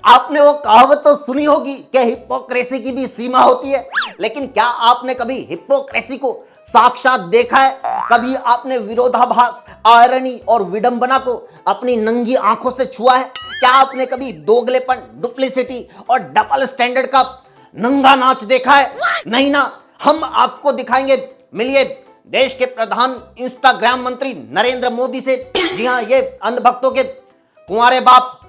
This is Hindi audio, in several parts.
आपने वो कहावत तो सुनी होगी कि हिपोक्रेसी की भी सीमा होती है, लेकिन क्या आपने कभी हिपोक्रेसी को साक्षात देखा है? कभी आपने विरोधाभास, आयरनी और विडंबना को अपनी नंगी आंखों से छुआ है? क्या आपने कभी दोगलेपन, डुप्लिसिटी और डबल स्टैंडर्ड का नंगा नाच देखा है? नहीं ना, हम आपको दिखाएंगे। मिलिए देश के प्रधान इंस्टाग्राम मंत्री नरेंद्र मोदी से। जी हाँ, ये अंधभक्तों के कुंवारे बाप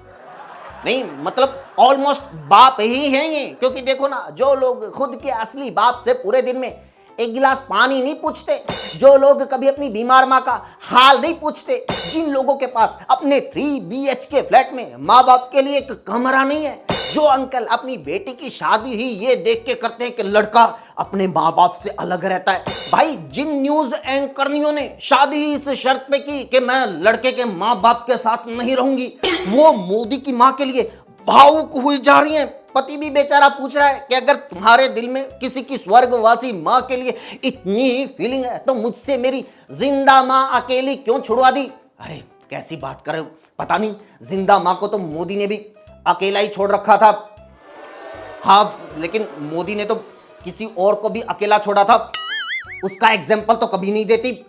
नहीं, मतलब ऑलमोस्ट बाप ही हैं ये, क्योंकि देखो ना, जो लोग खुद के असली बाप से पूरे दिन में एक गिलास पानी नहीं पूछते, जो लोग कभी अपनी बीमार माँ का हाल नहीं पूछते, जिन लोगों के पास अपने 3 BHK फ्लैट में माँ बाप के लिए एक कमरा नहीं है, जो अंकल अपनी बेटी की शादी ही ये देख के करते हैं कि लड़का अपने माँ बाप से अलग रहता है। भाई, जिन न्यूज एंकरनियों ने शादी ही इस शर्त पे की कि मैं लड़के के माँ बाप के साथ नहीं रहूंगी, वो मोदी की माँ के लिए भावुक हुई जा रही हैं। पति भी बेचारा पूछ रहा है कि अगर तुम्हारे दिल में किसी की स्वर्गवासी माँ के लिए इतनी ही फीलिंग है तो मुझसे मेरी जिंदा माँ अकेली क्यों छुड़वा दी? अरे कैसी बात कर रहे हो, पता नहीं, जिंदा माँ को तो मोदी ने भी अकेला ही छोड़ रखा था। हाँ, लेकिन मोदी ने तो किसी और को भी अकेला छोड़ा था, उसका एग्जाम्पल तो कभी नहीं देती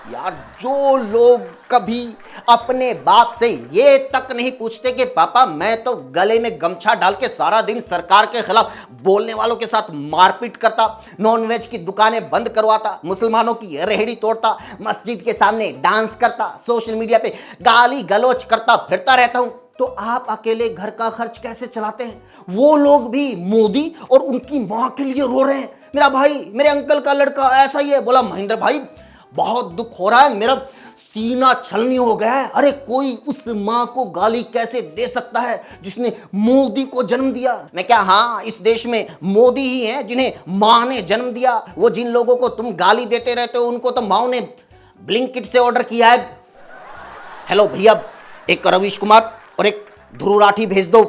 यार। जो लोग कभी अपने बाप से ये तक नहीं पूछते कि पापा मैं तो गले में गमछा डाल के सारा दिन सरकार के खिलाफ बोलने वालों के साथ मारपीट करता, नॉनवेज की दुकानें बंद करवाता, मुसलमानों की रेहड़ी तोड़ता, मस्जिद के सामने डांस करता, सोशल मीडिया पे गाली गलौज करता फिरता रहता हूं, तो आप अकेले घर का खर्च कैसे चलाते हैं? वो लोग भी मोदी और उनकी मां के लिए रो रहे हैं। मेरा भाई, मेरे अंकल का लड़का ऐसा ही है। बोला महेंद्र भाई, बहुत दुख हो रहा है, मेरा सीना छलनी हो गया है। अरे कोई उस माँ को गाली कैसे दे सकता है जिसने मोदी को जन्म दिया? मैं क्या, हाँ, इस देश में मोदी ही हैं जिन्हें माँ ने जन्म दिया। वो जिन लोगों को तुम गाली देते रहते हो उनको तो माँ ने ब्लिंकिट से ऑर्डर किया है। हेलो भैया, एक रवीश कुमार और एक ध्रुव राठी भेज दो,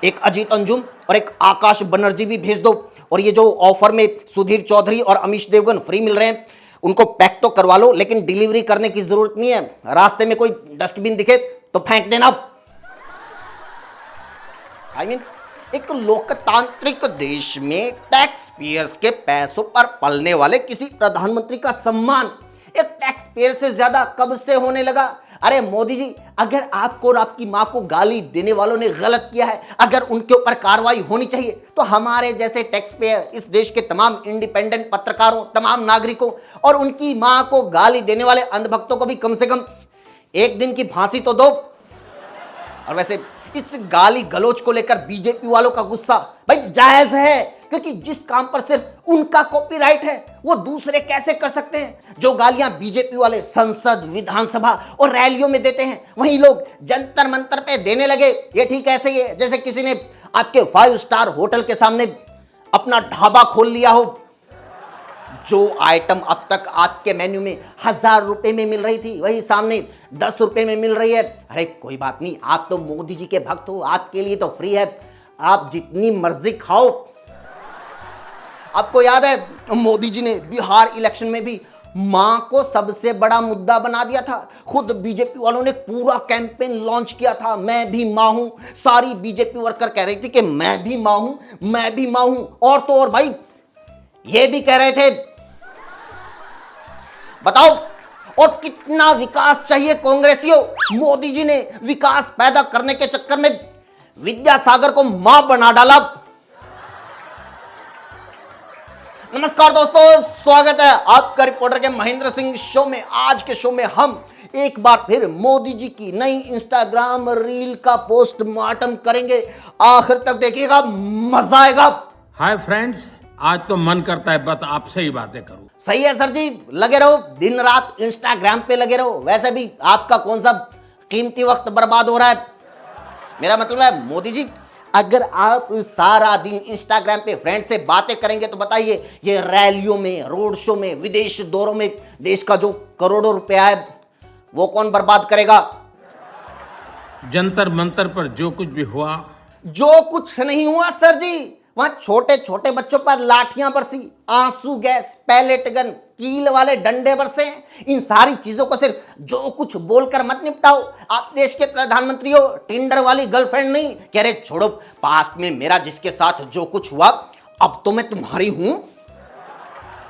एक अजीत अंजुम और एक आकाश बनर्जी भी भेज दो, और ये जो ऑफर में सुधीर चौधरी और अमीश देवगन फ्री मिल रहे हैं उनको पैक तो करवा लो, लेकिन डिलीवरी करने की जरूरत नहीं है। रास्ते में कोई डस्टबिन दिखे तो फेंक देना। I mean, एक लोकतांत्रिक देश में टैक्स पेयर्स के पैसों पर पलने वाले किसी प्रधानमंत्री का सम्मान एक टैक्स पेयर से ज्यादा कब से होने लगा? अरे मोदी जी, अगर आपको और आपकी मां को गाली देने वालों ने गलत किया है, अगर उनके ऊपर कार्रवाई होनी चाहिए, तो हमारे जैसे टैक्स पेयर, इस देश के तमाम इंडिपेंडेंट पत्रकारों, तमाम नागरिकों और उनकी मां को गाली देने वाले अंधभक्तों को भी कम से कम 1 दिन की फांसी तो दो। और वैसे इस गाली गलोच को लेकर बीजेपी वालों का गुस्सा भाई जायज है, क्योंकि जिस काम पर सिर्फ उनका कॉपीराइट है वो दूसरे कैसे कर सकते हैं? जो गालियां बीजेपी वाले संसद, विधानसभा और रैलियों में देते हैं, वही लोग जंतर मंतर पे देने लगे। ये ठीक ऐसे ही है जैसे किसी ने आपके 5 स्टार होटल के सामने अपना ढाबा खोल लिया हो। जो आइटम अब तक आपके मेन्यू में 1000 रुपए में मिल रही थी, वही सामने 10 रुपए में मिल रही है। अरे कोई बात नहीं, आप तो मोदी जी के भक्त हो, आपके लिए तो फ्री है, आप जितनी मर्जी खाओ। आपको याद है मोदी जी ने बिहार इलेक्शन में भी मां को सबसे बड़ा मुद्दा बना दिया था। खुद बीजेपी वालों ने पूरा कैंपेन लॉन्च किया था, मैं भी मां हूं। सारी बीजेपी वर्कर कह रही थी कि मैं भी मां हूं, मैं भी मां हूं। और तो और भाई ये भी कह रहे थे, बताओ और कितना विकास चाहिए कांग्रेसियों? मोदी जी ने विकास पैदा करने के चक्कर में विद्यासागर को मां बना डाला। नमस्कार दोस्तों, स्वागत है आपका रिपोर्टर के महेंद्र सिंह शो में। आज के शो में हम एक बार फिर मोदी जी की नई इंस्टाग्राम रील का पोस्टमार्टम करेंगे। आखिर तक देखिएगा, मजा आएगा। हाय फ्रेंड्स, आज तो मन करता है बस आपसे ही बातें करूं। सही है सर जी, लगे रहो, दिन रात इंस्टाग्राम पे लगे रहो। वैसे भी आपका कौन सा कीमती वक्त बर्बाद हो रहा है? मेरा मतलब है मोदी जी, अगर आप सारा दिन इंस्टाग्राम पे फ्रेंड से बातें करेंगे तो बताइए, ये रैलियों में, रोड शो में, विदेश दौरों में देश का जो करोड़ों रुपया है वो कौन बर्बाद करेगा? जंतर मंतर पर जो कुछ भी हुआ, जो कुछ नहीं हुआ सर जी। वहां छोटे छोटे बच्चों पर लाठियां बरसी, आंसू गैस, पैलेट गन, कील वाले डंडे बरसे हैं। इन सारी चीजों को सिर्फ जो कुछ बोलकर मत निपटाओ। आप देश के प्रधानमंत्री हो, टिंडर वाली गर्लफ्रेंड नहीं कह रहे छोड़ो, पास्ट में मेरा जिसके साथ जो कुछ हुआ अब तो मैं तुम्हारी हूं।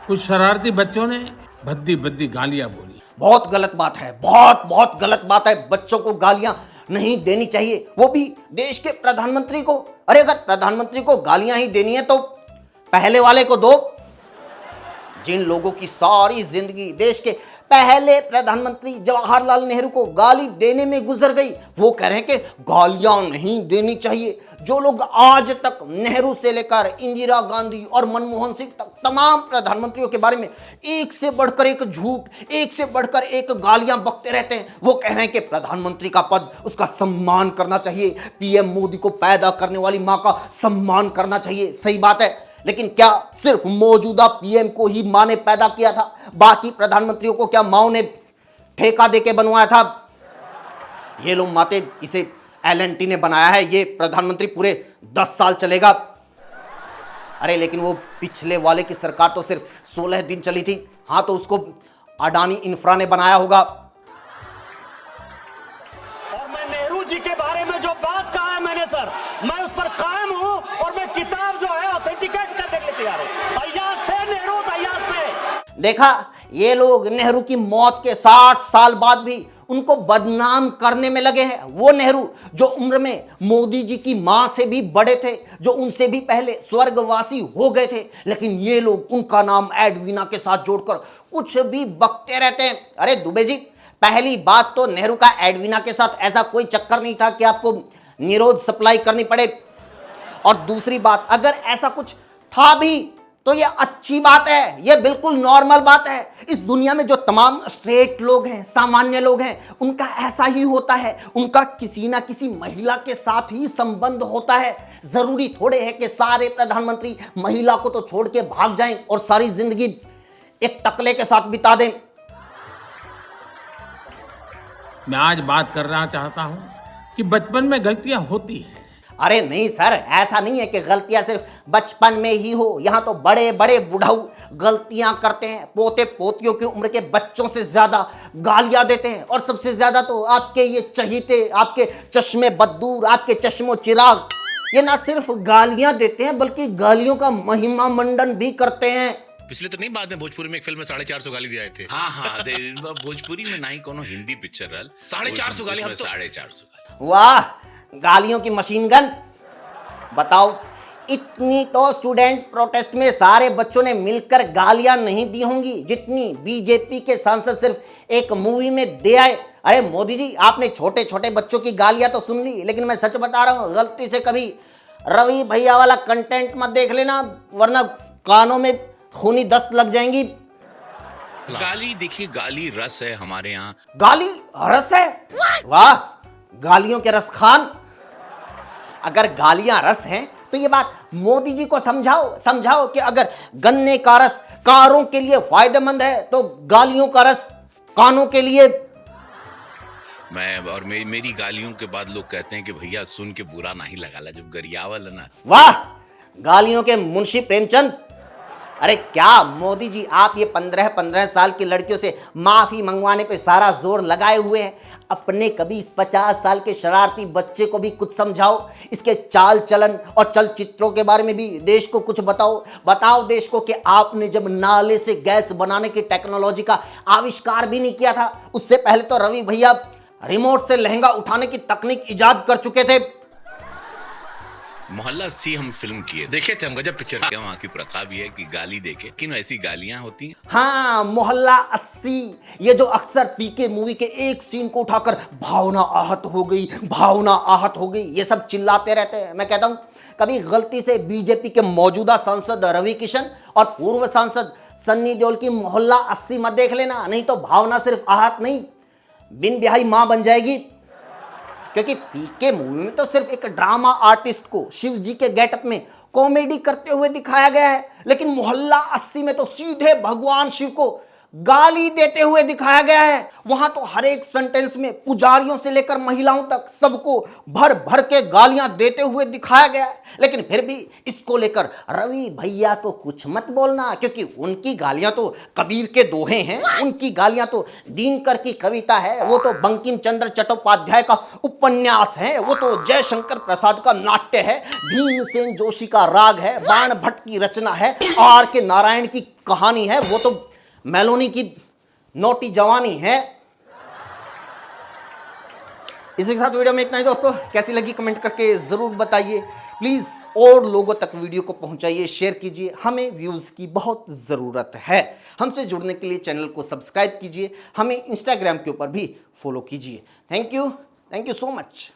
कुछ शरारती बच्चों ने भद्दी भद्दी गालियां बोली। बहुत गलत बात है, बहुत बहुत गलत बात है। बच्चों को गालियां नहीं देनी चाहिए, वो भी देश के प्रधानमंत्री को। अरे अगर प्रधानमंत्री को गालियां ही देनी है तो पहले वाले को दो, जिन लोगों की सारी जिंदगी देश के पहले प्रधानमंत्री जवाहरलाल नेहरू को गाली देने में गुजर गई। वो कह रहे हैं कि गालियां नहीं देनी चाहिए। जो लोग आज तक नेहरू से लेकर इंदिरा गांधी और मनमोहन सिंह तक तमाम प्रधानमंत्रियों के बारे में एक से बढ़कर एक झूठ, एक से बढ़कर एक गालियां बकते रहते हैं, वो कह रहे हैं कि प्रधानमंत्री का पद, उसका सम्मान करना चाहिए। पीएम मोदी को पैदा करने वाली मां का सम्मान करना चाहिए। सही बात है, लेकिन क्या सिर्फ मौजूदा पीएम को ही मां ने पैदा किया था? बाकी प्रधानमंत्रियों को क्या माओ ने ठेका देके बनवाया था? ये लोग माते, इसे एलएनटी ने बनाया है, ये प्रधानमंत्री पूरे 10 साल चलेगा। अरे लेकिन वो पिछले वाले की सरकार तो सिर्फ 16 दिन चली थी। हाँ तो उसको अडानी इंफ्रा ने बनाया होगा। और मैं नेहरू जी के बारे में जो बात कहा है मैंने सर, मैं उस पर कायम हूं और मैं किताब जो है ऑथेंटिकेट करने के लिए तैयार हूं। अय्याज थे नेहरू, अय्याज थे। देखा, ये लोग नेहरू की मौत के 60 साल बाद भी उनको बदनाम करने में लगे हैं। वो नेहरू जो उम्र में मोदी जी की मां से भी बड़े थे, जो उनसे भी पहले स्वर्गवासी हो गए थे, लेकिन ये लोग उनका नाम एडवीना के साथ जोड़कर कुछ भी बकते रहते हैं। अरे दुबे जी, पहली बात तो नेहरू का एडवीना के साथ ऐसा कोई चक्कर नहीं था कि आपको निरोध सप्लाई करनी पड़े, और दूसरी बात, अगर ऐसा कुछ था भी तो ये अच्छी बात है, ये बिल्कुल नॉर्मल बात है। इस दुनिया में जो तमाम स्ट्रेट लोग हैं, सामान्य लोग हैं, उनका ऐसा ही होता है। उनका किसी ना किसी महिला के साथ ही संबंध होता है। जरूरी थोड़े है कि सारे प्रधानमंत्री महिला को तो छोड़ के भाग जाएं और सारी जिंदगी एक टकले के साथ बिता दें। मैं आज बात करना चाहता हूं कि बचपन में गलतियां होती हैं। अरे नहीं सर, ऐसा नहीं है कि गलतियां सिर्फ बचपन में ही हो। यहाँ तो बड़े बड़े बुढ़ाऊ गलतियां करते हैं, पोते पोतियों की उम्र के बच्चों से ज्यादा गालियां देते हैं। और सबसे ज्यादा तो आपके ये चहीते, आपके चश्मे बद्दूर, आपके चश्मो चिराग, ये ना सिर्फ गालियां देते हैं बल्कि गालियों का महिमा मंडन भी करते हैं। पिछले तो नहीं, बाद में भोजपुरी में एक फिल्म में 450 गाली दिए थे। हाँ हाँ भोजपुरी में नहीं कोनो हिंदी पिक्चर रहल 450 गाली, हम तो 450 गाली। वाह, गालियों की मशीन गन। बताओ, इतनी तो स्टूडेंट प्रोटेस्ट में सारे बच्चों ने मिलकर गालियां नहीं दी होंगी जितनी बीजेपी के सांसद सिर्फ एक मूवी में दे आए। अरे मोदी जी, आपने छोटे छोटे बच्चों की गालियां तो सुन ली, लेकिन मैं सच बता रहा हूं, गलती से कभी रवि भैया वाला कंटेंट मत देख लेना, वरना कानों में खूनी दस्त लग जाएंगी। गाली देखिए, गाली रस है हमारे यहाँ। गाली रस है? वाह, गालियों के रस खान। अगर गालियां रस हैं तो ये बात मोदी जी को समझाओ कि अगर गन्ने का रस कारों के लिए फायदेमंद है तो गालियों का रस कानों के लिए। मेरी गालियों के बाद लोग कहते हैं कि भैया सुन के बुरा नहीं लगा, जब गरियावल है ना। वाह, गालियों के मुंशी प्रेमचंद। अरे क्या मोदी जी, आप ये 15-15 साल की लड़कियों से माफी मंगवाने पे सारा जोर लगाए हुए हैं। अपने कभी इस 50 साल के शरारती बच्चे को भी कुछ समझाओ, इसके चाल चलन और चलचित्रों के बारे में भी देश को कुछ बताओ देश को कि आपने जब नाले से गैस बनाने की टेक्नोलॉजी का आविष्कार भी नहीं किया था, उससे पहले तो रवि भैया रिमोट से लहंगा उठाने की तकनीक इजाद कर चुके थे। मोहल्ला सी हम फिल्म किए, देखे थे हम, गजब पिक्चर किया। वहाँ की प्रथा भी है कि गाली देके, किन ऐसी गालियां होती हैं। हाँ, मोहल्ला 80, ये जो अक्सर पीके मूवी के एक सीन को उठाकर भावना आहत हो गई ये सब चिल्लाते रहते हैं। मैं कहता हूं, कभी गलती से बीजेपी के मौजूदा सांसद रवि किशन और पूर्व सांसद सन्नी देओल की मोहल्ला 80 मत देख लेना, नहीं तो भावना सिर्फ आहत नहीं, बिन ब्याही मां बन जाएगी। क्योंकि पीके मूवी में तो सिर्फ एक ड्रामा आर्टिस्ट को शिव जी के गेटअप में कॉमेडी करते हुए दिखाया गया है, लेकिन मोहल्ला 80 में तो सीधे भगवान शिव को गाली देते हुए दिखाया गया है। वहां तो हर एक सेंटेंस में पुजारियों से लेकर महिलाओं तक सबको भर भर के गालियां देते हुए दिखाया गया है। लेकिन फिर भी इसको लेकर रवि भैया को कुछ मत बोलना, क्योंकि उनकी गालियां तो कबीर के दोहे हैं, उनकी गालियां तो दिनकर की कविता है, वो तो बंकिम चंद्र चट्टोपाध्याय का उपन्यास है, वो तो जयशंकर प्रसाद का नाट्य है, भीमसेन जोशी का राग है, बाण भट्ट की रचना है, आर के नारायण की कहानी है, वो तो मेलोनी की नोटी जवानी है। इसी के साथ वीडियो में इतना ही दोस्तों। कैसी लगी कमेंट करके जरूर बताइए। प्लीज और लोगों तक वीडियो को पहुंचाइए, शेयर कीजिए, हमें व्यूज की बहुत जरूरत है। हमसे जुड़ने के लिए चैनल को सब्सक्राइब कीजिए, हमें इंस्टाग्राम के ऊपर भी फॉलो कीजिए। Thank you so much.